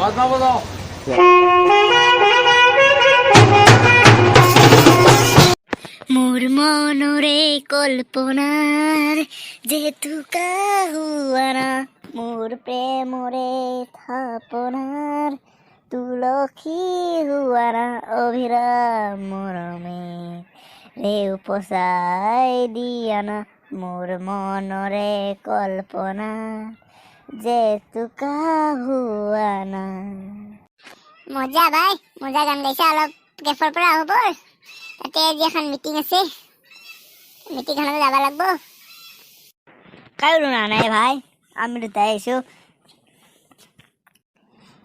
বাজনা বজাও। মোর মনরে কল্পনার যেতুকা হুয়ানা মোর প্রেমরে থাপনার তুলসী হুয়ানা অভিরাম মরমে রে উপসাই দিয়ানা মোর মনরে কল্পনা যেতুকা হুয়ানা। মজা ভাই, মজা গান গাইছে। অলপ গেফৰ পৰা হ'ব। তাতে আজি এখন মিটিং আছে, মিটিংখনত যাব লাগব। কাৰো নাই ভাই, আমি দুটাই আহিছো।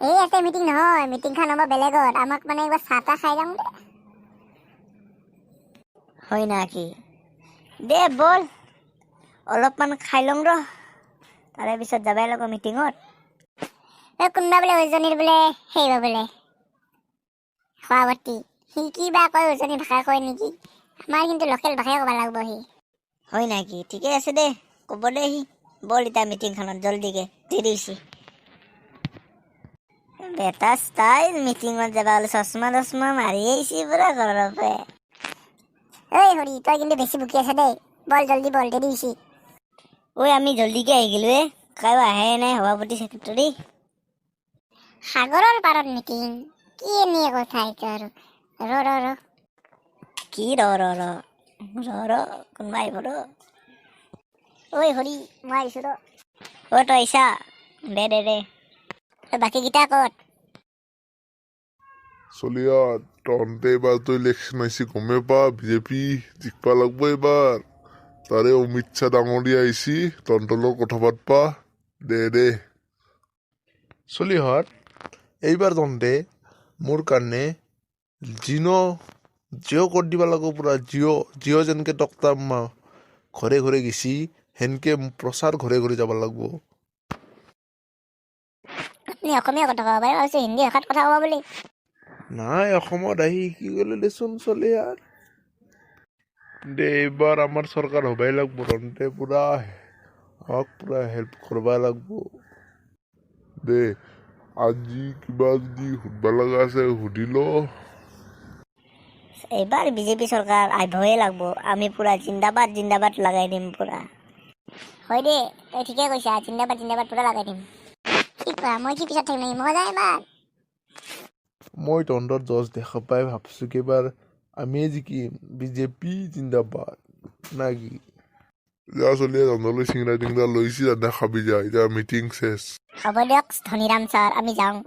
এই ইয়াতে মিটিং নহয়, মিটিংখন হ'ব বেলেগত। আমাক মানে একবাৰ চাহ তাহ খাই যাম দে। হয় নাকি? দে বল অলপমান খাই লওঁ ৰ, তাৰে পিছত যাবাই লাগিব মিটিঙত। কোনোবা বোলে উজনিৰ বোলে সেইবা বোলে খোৱাবতী, সি কি বা কয় উজনি ভাষা কয় নেকি? আমাৰ কিন্তু লোকেল ভাষাই ক'ব লাগিব সি। হয় নাকি? ঠিকে আছে দে, ক'ব দে সি। বল এতিয়া মিটিংখনত জলদিকে, দেৰি হৈছে। বেটা ষ্টাইল মিটিঙত যাবা হ'লে চশমা তচমা মাৰি আহিছি পুৰা ঘৰৰ পৰা। ঐ হৰি, তই কিন্তু বেছি বুকি আছা দেই। বল জলদি বল, দেৰি হৈছে। ঐ আমি জলদিকে আহি গেলো। কায়ো আহে নাই সভাপতি ছেক্ৰেটাৰী। সাগৰৰ পাৰত মিটিং, কি এনে কথা এইটো আৰু। ৰ ৰ ৰ কি ৰ ৰ ৰ ৰ ৰ কোনোবা আহিব ৰ। ঐ হৰি, মই আহিছো ৰ। তই আহিছা? দে দে দে, বাকীকেইটা ক'ত? চলিয়া তহঁতে এইবাৰতো ইলেকশ্যন আহিছে গমেই পা, বিজেপি জিকবা লাগব এইবাৰ। তাৰে অমিত শ্বাহ ডাঙৰীয়া আহিছি, তহঁতৰ লগত কথা পাতবা। দে দে চলিহঁত, এইবাৰ তহঁতে মোৰ কাৰণে জিঅ' কৰি দিব লাগিব পুৰা। জিঅ' যেনেকৈ ডক্টৰ ঘৰে ঘৰে গেছি, সেনকে প্ৰচাৰ ঘৰে ঘৰে যাব লাগিব। আপুনি অসমীয়া কথা ক'ব পাৰে, ভাবিছো হিন্দী ভাষাত কথা ক'ব বুলি। নাই, অসমত আহি শিকি গ'লে দেচোন চলি আৰু। দে এইবাৰ আমাৰ চৰকাৰ হ'বাই লাগব, তহঁতে পুৰা আমাক পুৰা হেল্প কৰবা লাগব। দে আজি কিবা যদি সুধবা লগা আছে সুধি ল। এইবাৰ বিজেপি চৰকাৰ আহিবহে লাগব, আমি পুৰা জিন্দাবাদ জিন্দাবাদ লগাই দিম পুৰা। হয় দে, তই ঠিকে কৈছা, জিন্দাবাদ জিন্দাবাদ পুৰা লগাই দিম। কি কোৱা, মই কি পিছত থাকিম নেকি? মজা এবাৰ। মই তহঁতৰ জজ দেখা পাই ভাবছো কি এইবাৰ আমিয়ে জিকিম। বিজেপি জিন্দাবাদ না কি? যা চলিয়া তহঁতলৈ চিংৰা টিংৰা লৈছি, তাতে খাবি যা। এতিয়া মিটিং চেছ। হ'ব দিয়ক ধনীৰাম ছাৰ, আমি যাওঁ।